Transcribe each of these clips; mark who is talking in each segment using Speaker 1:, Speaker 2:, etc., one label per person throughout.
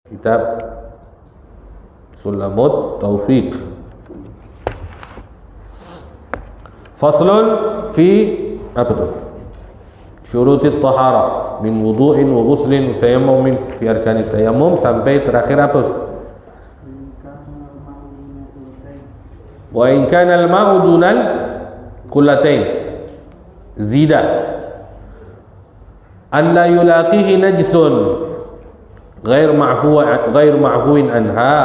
Speaker 1: Kitab Sulamut Taufiq. Faslun fi apa tuh? Syurutit taharah min wudu'in wa ghuslin tayammumin fi arkanit tayammum sampai terakhir apa? Wa in kana al-ma'u dunal qullatain zida an la yulaqihi najsun ghair ma'fuwin anha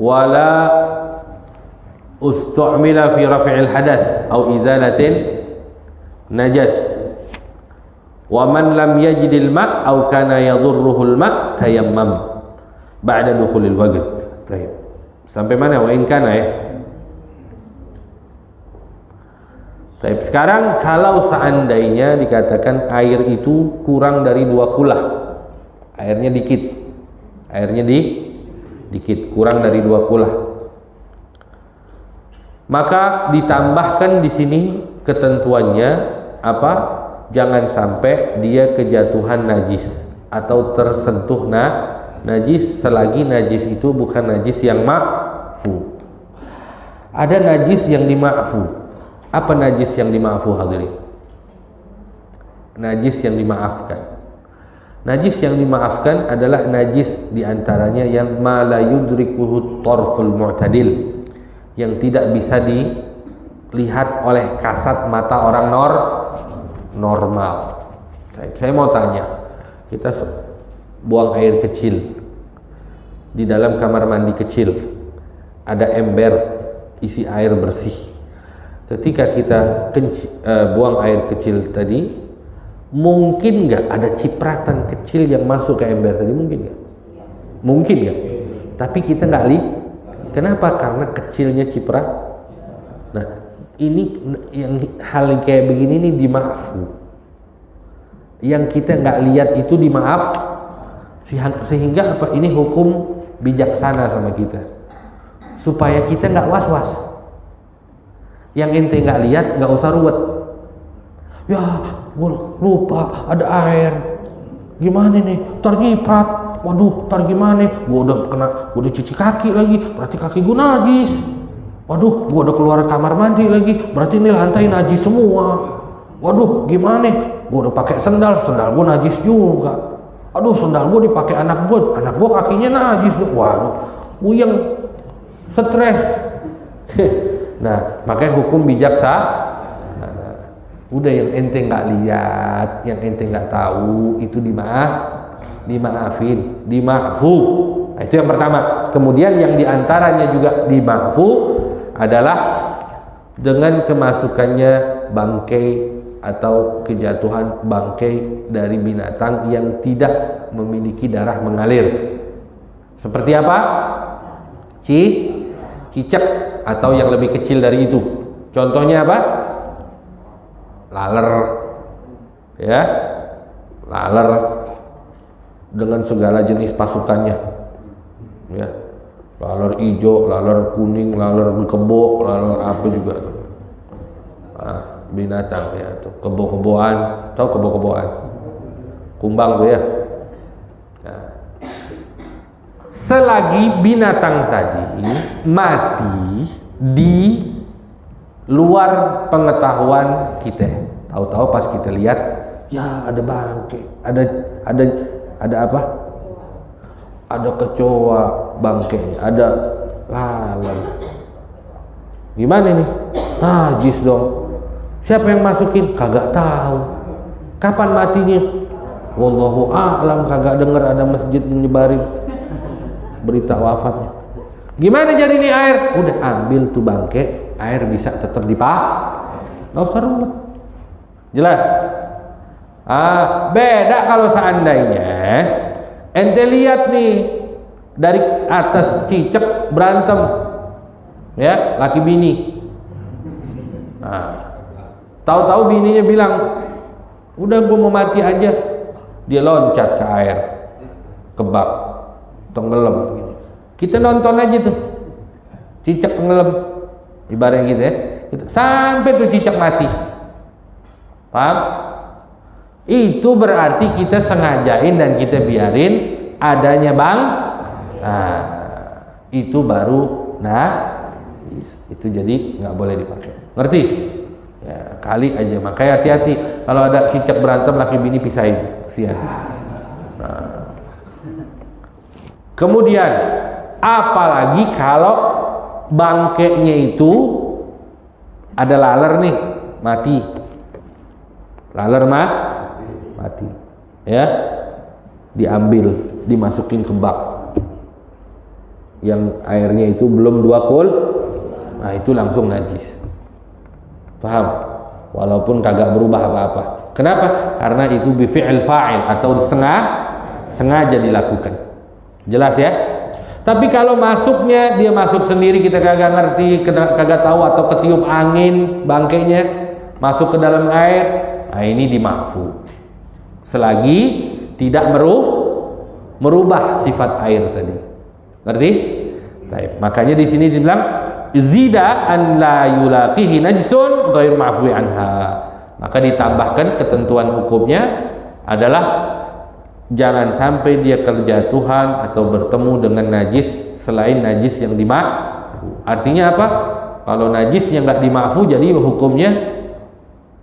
Speaker 1: wala ustu'mila fi raf'il hadath aw izalatin najas wa man lam yajidil ma' aw kana yadurruhul ma' tayammam ba'da dukhulil waqt. Baik. Sampai mana wa in kana ya? Baik, sekarang kalau seandainya dikatakan air itu kurang dari 2 kulah. Airnya dikit. Dikit, kurang dari 2 kulah. Maka ditambahkan di sini ketentuannya apa? Jangan sampai dia kejatuhan najis atau tersentuh najis selagi najis itu bukan najis yang ma'fu. Ada najis yang dima'fu. Apa najis yang dima'fu hadirin? Najis yang dimaafkan. Najis yang dimaafkan adalah najis diantaranya yang ma la yudrikuhu tarful mu'tadil, yang tidak bisa dilihat oleh kasat mata orang normal. Saya mau tanya, kita buang air kecil di dalam kamar mandi kecil, ada ember isi air bersih. Ketika kita buang air kecil tadi, mungkin nggak ada cipratan kecil yang masuk ke ember tadi? Mungkin nggak? Mungkin nggak? Tapi kita nggak lihat. Kenapa? Karena kecilnya ciprat. Nah, ini yang hal kayak begini ini dimaafu. Yang kita nggak lihat itu dimaaf, sehingga apa? Ini hukum bijaksana sama kita, supaya kita nggak was-was. Yang ente nggak lihat nggak usah ruwet. Ya, gue lupa ada air. Gimana nih? Ntar nyiprat. Waduh, ntar gimana? Gue udah cuci kaki lagi. Berarti kaki gue najis. Waduh, gue udah keluar kamar mandi lagi. Berarti ini lantai najis semua. Waduh, gimana? Gue udah pakai sendal gue najis juga. Aduh, sendal gue dipakai anak gue kakinya najis. Waduh, yang stres. Nah, makanya hukum bijaksana. Udah yang ente nggak lihat, yang ente nggak tahu, itu dimaafin, dima'fu. Nah, itu yang pertama. Kemudian yang diantaranya juga dima'fu adalah dengan kemasukannya bangkai atau kejatuhan bangkai dari binatang yang tidak memiliki darah mengalir. Seperti apa? Cicak atau yang lebih kecil dari itu. Contohnya apa? Laler, ya, laler dengan segala jenis pasukannya, ya, laler hijau, laler kuning, laler kebo, laler apa juga tuh. Binatang ya, tuh kebo-keboan, tahu kebo-keboan, kumbang tuh ya. Nah, selagi binatang tadi mati di luar pengetahuan kita, tahu-tahu pas kita lihat, ya ada bangkai, ada apa? Ada kecoa bangkainya, ada lalat. Gimana nih? Najis dong. Siapa yang masukin? Kagak tahu. Kapan matinya? Wallahu a'lam, kagak dengar ada masjid menyebarin berita wafatnya. Gimana jadi ini air? Udah ambil tuh bangkai, air bisa tetap dipakai. Nggak usah rumit. Jelas? Beda kalau seandainya ente lihat nih dari atas cicak berantem, ya, laki bini. Tahu-tahu bininya bilang, udah gue mau mati aja. Dia loncat ke air, kebak, tenggelam gitu. Kita nonton aja tuh cicak tenggelam, ibaratnya gitu ya, sampai tuh cicak mati. Paham? Itu berarti kita sengajain dan kita biarin adanya itu baru itu jadi nggak boleh dipakai. Ngerti? Ya, kali aja, makanya hati-hati kalau ada cicak berantem laki bini pisahin, kesian. Kemudian apalagi kalau bangkainya itu ada laler nih, mati. Laler mati. Ya. Diambil, dimasukin ke bak. Yang airnya itu belum 2 kul. Nah, itu langsung najis. Paham? Walaupun kagak berubah apa-apa. Kenapa? Karena itu bi fi'il fa'il atau sengaja dilakukan. Jelas ya? Tapi kalau masuknya dia masuk sendiri, kita kagak ngerti, kagak tahu, atau ketiup angin bangkainya masuk ke dalam air, nah ini dima'fu. Selagi tidak merubah sifat air tadi. Ngerti? Baik. Makanya di sini dibilang zida an la yulaqihi najsun ghair ma'fu anha. Maka ditambahkan ketentuan hukumnya adalah jangan sampai dia kerjatuhan atau bertemu dengan najis selain najis yang dima'fu. Artinya apa? Kalau najisnya nggak dima'fu, jadi hukumnya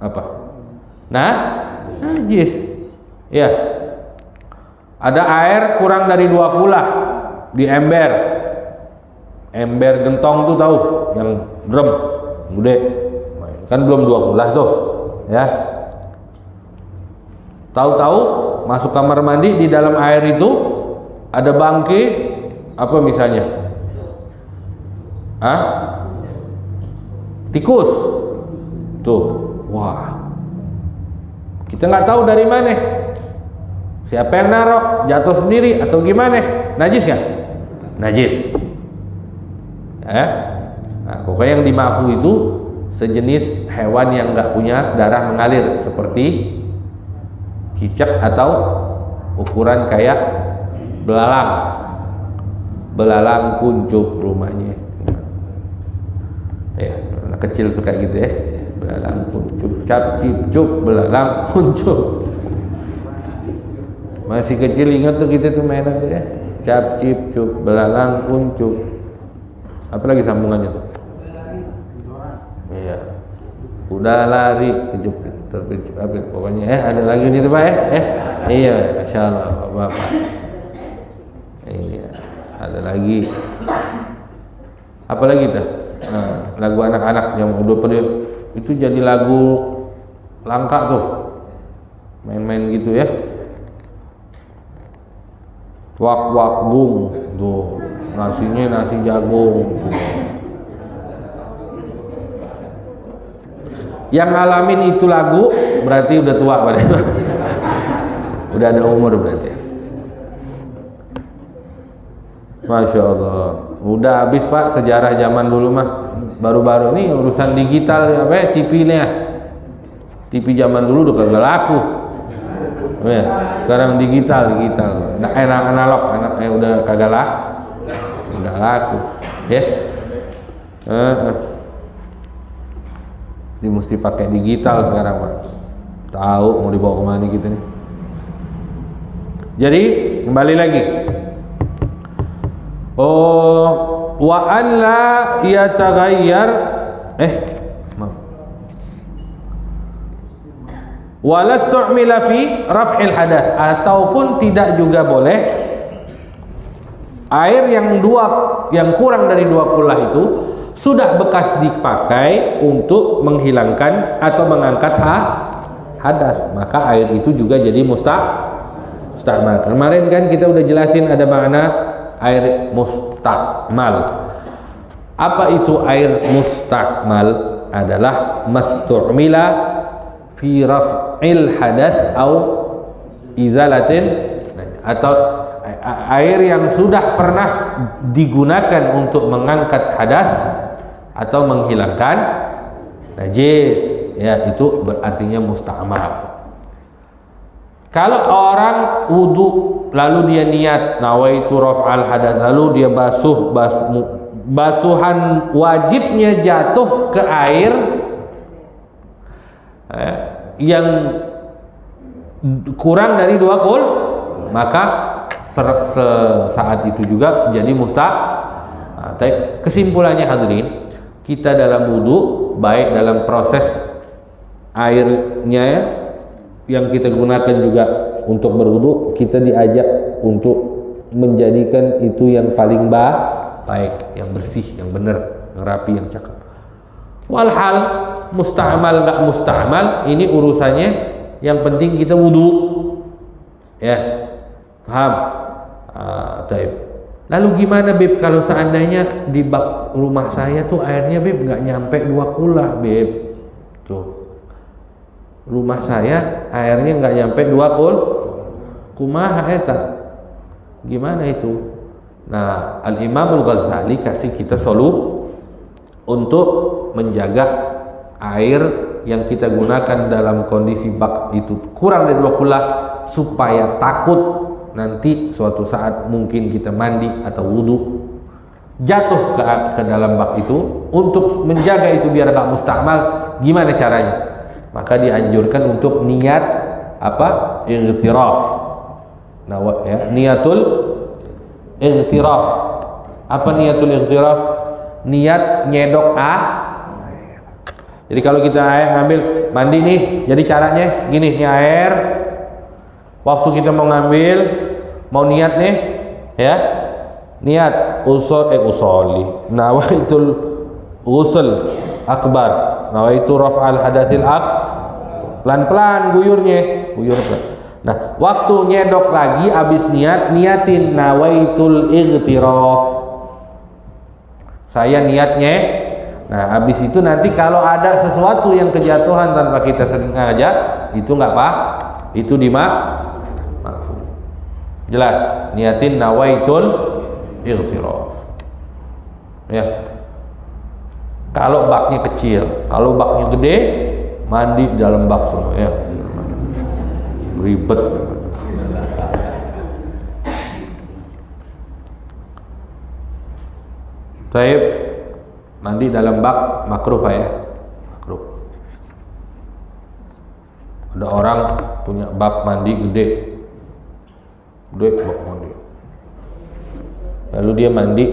Speaker 1: apa? Najis. Ya. Ada air kurang dari 2 kula di ember. Ember gentong tuh tahu, yang drum gede. Kan belum 2 kula tuh, ya. Tahu-tahu masuk kamar mandi, di dalam air itu ada bangkai apa misalnya? Tikus. Tuh, wah. Kita nggak tahu dari mana. Siapa yang naruh? Jatuh sendiri atau gimana? Najis kan? Najis. Ya. Nah, pokoknya yang dima'fu itu sejenis hewan yang nggak punya darah mengalir, seperti cicak atau ukuran kayak belalang kuncup rumahnya. Ya, anak kecil suka gitu ya. Belalang kuncup, cap cip-cup, belalang kuncup. Masih kecil ingat tuh kita tuh mainan tuh ya. Cap cip-cup, belalang kuncup. Apa lagi sambungannya tuh? Iya. Udah lari kejup terpicu pokoknya ada lagi gitu Pak iya, Masya Allah Bapak. Iya, ada lagi apa lagi tuh? Lagu anak-anak yang udah pada itu jadi lagu langka tuh, main-main gitu ya. Wak wak bung tuh, nasinya nasi jagung tuh. Yang ngalamin itu lagu berarti udah tua pada udah ada umur berarti. Masya Allah, udah habis Pak sejarah zaman dulu mah. Baru-baru ini urusan digital apa ya, TV-nya. TV zaman dulu udah kagak laku. Ya, sekarang digital. Nah, analog udah kagak laku. Ya. Mesti pakai digital sekarang Pak. Tahu mau dibawa kemana gitu nih. Jadi kembali lagi. Wa an la yataghayyar wala stu'mila fi raf'il hadath, ataupun tidak juga boleh air yang kurang dari 2 kula itu sudah bekas dipakai untuk menghilangkan atau mengangkat hadas, maka air itu juga jadi mustakmal. Kemarin kan kita udah jelasin ada makna air mustakmal. Apa itu air mustakmal? Adalah mastu'mila fi raf'il hadath atau izalatin, atau air yang sudah pernah digunakan untuk mengangkat hadas atau menghilangkan najis, ya itu berartinya mustakmal. Kalau orang wudu lalu dia niat nawaitu raf'al hadas, lalu dia basuhan wajibnya jatuh ke air yang kurang dari 2 kul, maka saat itu juga jadi kesimpulannya hadirin, kita dalam wudu, baik dalam proses airnya yang kita gunakan juga untuk berwudu, kita diajak untuk menjadikan itu yang paling baik, yang bersih, yang benar, yang rapi, yang cakep. Walhal musta'mal nggak musta'mal, ini urusannya, yang penting kita wudu, ya, paham? Lalu gimana Beb kalau seandainya di bak rumah saya tuh airnya Beb nggak nyampe 2 kula Beb, tuh rumah saya airnya nggak nyampe 2 kumaha eta, gimana itu? Nah, Al-Imam Al-Ghazali kasih kita untuk menjaga air yang kita gunakan dalam kondisi bak itu kurang dari 2 kula, supaya takut nanti suatu saat mungkin kita mandi atau wudu jatuh ke dalam bak itu. Untuk menjaga itu biar gak musta'mal, gimana caranya? Maka dianjurkan untuk niat apa? Ightiraf. Nah, ya, niatul ightiraf. Apa niatul ightiraf? Niat nyedok Jadi kalau kita ngambil mandi nih, jadi caranya gini, ini air. Waktu kita mau ngambil, mau niat nih, ya, niat usoli, nawaitul ghusl akbar, nawaitu raf'al hadatsil pelan-pelan guyurnya. Nah, waktu nyedok lagi, abis niatin nawaitul ightiraf. Saya niatnya. Nah, habis itu nanti kalau ada sesuatu yang kejatuhan tanpa kita sengaja, itu nggak apa, itu jelas, niatin nawaitul ightiraf. Ya. Kalau baknya kecil, kalau baknya gede, mandi dalam bak semua, ya. Ribet. Taib, mandi dalam bak makruh Pak ya? Makruh. Ada orang punya bak mandi gede bak mandi, lalu dia mandi,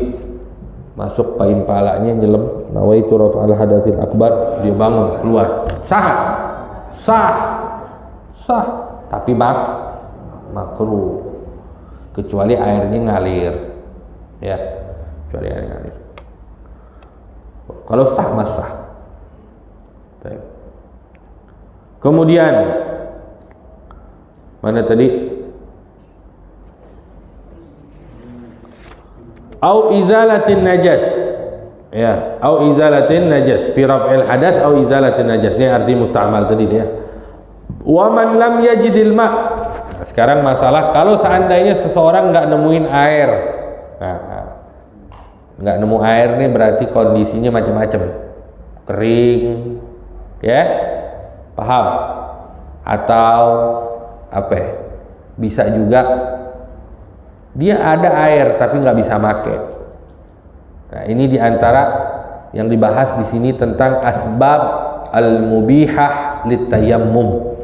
Speaker 1: masuk pain palanya, nyelam, nawaitu raf'al hadatsil akbar, dia bangun, keluar, sah, tapi bak makruh, kecuali airnya ngalir, ya, kecuali airnya ngalir. Kalau sah mas sah. Kemudian mana tadi? Au izalatin najas, ya, au izalatin najas fi raf'il hadath au izalatin najas, ini arti musta'mal tadi ya. Wa man lam yajidil ma'. Sekarang masalah kalau seandainya seseorang nggak nemuin air. Nah, nggak nemu air nih berarti kondisinya macam-macam, kering, ya, paham? Atau apa? Bisa juga dia ada air tapi nggak bisa make. Nah, ini diantara yang dibahas di sini tentang asbab al-mubihah litayammum,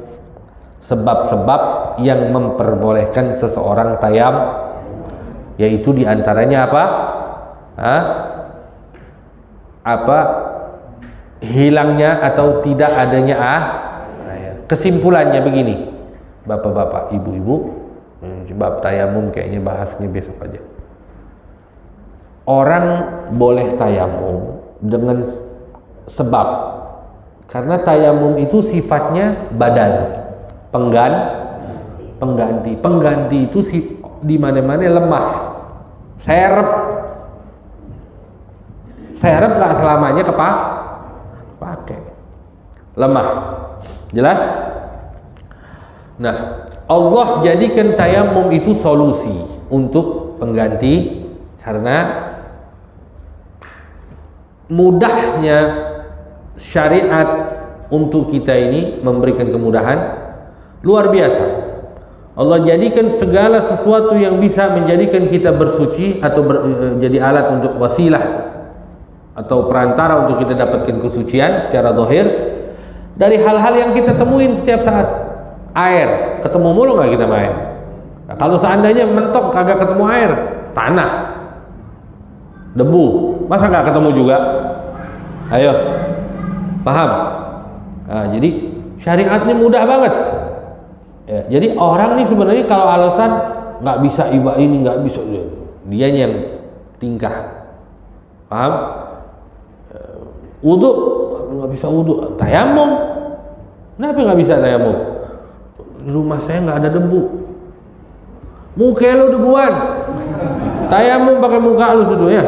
Speaker 1: sebab-sebab yang memperbolehkan seseorang tayam, yaitu diantaranya apa? Hilangnya atau tidak adanya air. Kesimpulannya begini, bapak-bapak, ibu-ibu, bab tayamum kayaknya bahasnya besok aja. Orang boleh tayamum dengan sebab, karena tayamum itu sifatnya badan, pengganti itu di mana-mana lemah. Serep nggak selamanya pakai, lemah, jelas. Nah, Allah jadikan tayamum itu solusi untuk pengganti, karena mudahnya syariat untuk kita ini memberikan kemudahan luar biasa. Allah jadikan segala sesuatu yang bisa menjadikan kita bersuci atau jadi alat untuk wasilah atau perantara untuk kita dapatkan kesucian secara zahir dari hal-hal yang kita temuin setiap saat. Air, ketemu mulu nggak kita main? Nah, kalau seandainya mentok kagak ketemu air, tanah, debu, masa nggak ketemu juga? Ayo, paham? Nah, jadi syariat ini mudah banget. Ya, jadi orang nih sebenarnya kalau alasan nggak bisa ibadah ini, nggak bisa, dia yang tingkah, paham? Wudhu nggak bisa wudhu, tayamum, kenapa nggak bisa tayamum? Di rumah saya nggak ada debu, muka lu debuan, tayamum pakai muka lu sudah ya.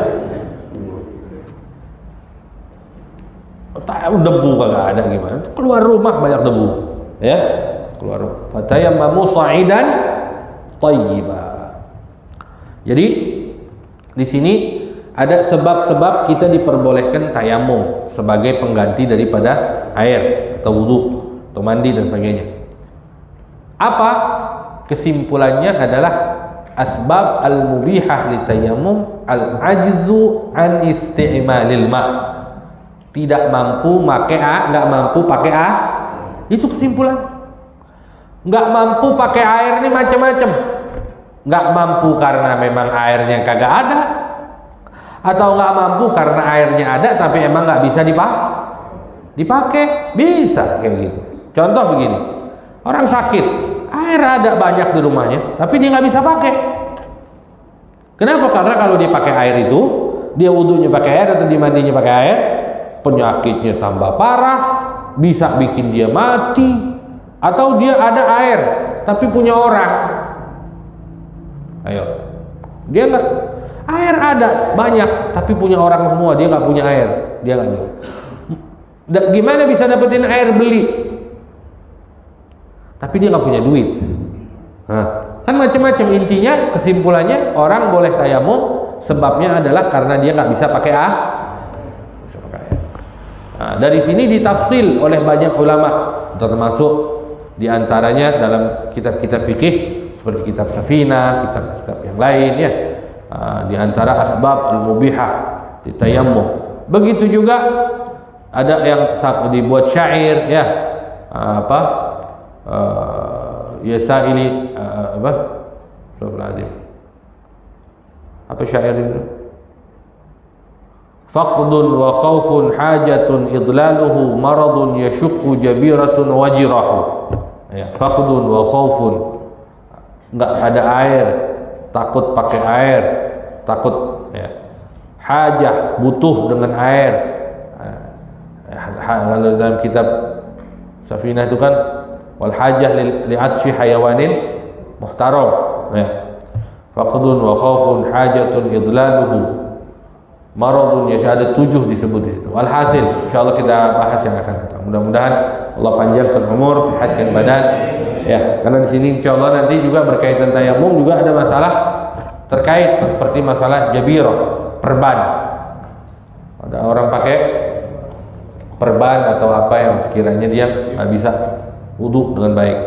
Speaker 1: Debu kagak ada gimana? Keluar rumah banyak debu, ya. Keluar rumah. Fatayammamu sa'idan thayyiba. Jadi di sini ada sebab-sebab kita diperbolehkan tayamum sebagai pengganti daripada air atau wudu atau mandi dan sebagainya. Apa kesimpulannya adalah asbab al-mubihah li tayammum al-ajzu an isti'malil ma'. Tidak mampu pakai nggak mampu pakai itu kesimpulan. Nggak mampu pakai air ini macam-macam. Nggak mampu karena memang airnya kagak ada, atau nggak mampu karena airnya ada tapi emang nggak bisa dipakai, bisa kayak gitu. Contoh begini, orang sakit, air ada banyak di rumahnya, tapi dia nggak bisa pakai. Kenapa? Karena kalau dia pakai air itu, dia wudunya pakai air atau dia mandinya pakai air, penyakitnya tambah parah, bisa bikin dia mati. Atau dia ada air tapi punya orang, ayo, dia nggak, air ada banyak tapi punya orang semua, dia nggak punya air, dia nggak. Gimana bisa dapetin air beli? Tapi dia nggak punya duit. Nah, kan macam-macam. Intinya kesimpulannya orang boleh tayamum, sebabnya adalah karena dia nggak bisa pakai bisa pakai air. Nah, dari sini ditafsil oleh banyak ulama, termasuk diantaranya dalam kitab-kitab fikih seperti kitab Safinah, kitab-kitab yang lain ya. Di antara asbab al-mubihah di tayammum. Begitu juga ada yang dibuat syair ya, ya sa'ili apa syair itu? Faqdun wa khawfun hajatun idlaluhu maradun yashukku jabiratun wajirahu. Ya, faqdun wa khawfun, nggak ada air, takut pakai air, takut ya. Hajah, butuh dengan air. Kalau dalam kitab Safinah itu kan wal hajah li atshi hayawanin muhtaram ya. Faqdun wa khawfun hajatun idlaluhu maradun, ya ada 7 disebut di situ. Walhasil insyaallah kita bahas yang akan datang. Mudah-mudahan Allah panjangkan umur, sehatkan badan ya. Karena di sini insyaallah nanti juga berkaitan tayamum juga ada masalah terkait seperti masalah jabirah, perban. Ada orang pakai perban atau apa yang sekiranya dia nggak bisa wudu dengan baik.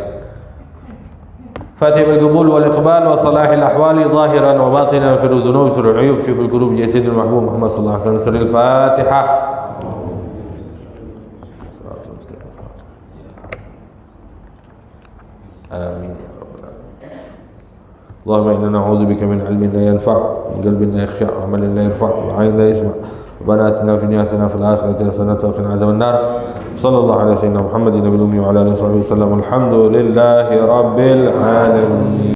Speaker 1: فاتح القبول والإقبال وصلاح الأحوال ظاهرا وباطنا في الذنوب في العيوب في القلوب يا سيد المحبوب محمد صلى الله عليه وسلم. سر الفاتحة. آمين يا رب العالمين. اللهم إنا نعوذ بك من علم لا ينفع، من قلب لا يخشع، وعمل لا يرفع، وعين لا يسمع. ربنا آتنا في الدنيا حسنة وفي الآخرة حسنة وقنا عذاب النار. صلى الله على سيدنا محمد النبي الأمي وعلى آله وصحبه وسلم. الحمد لله رب العالمين.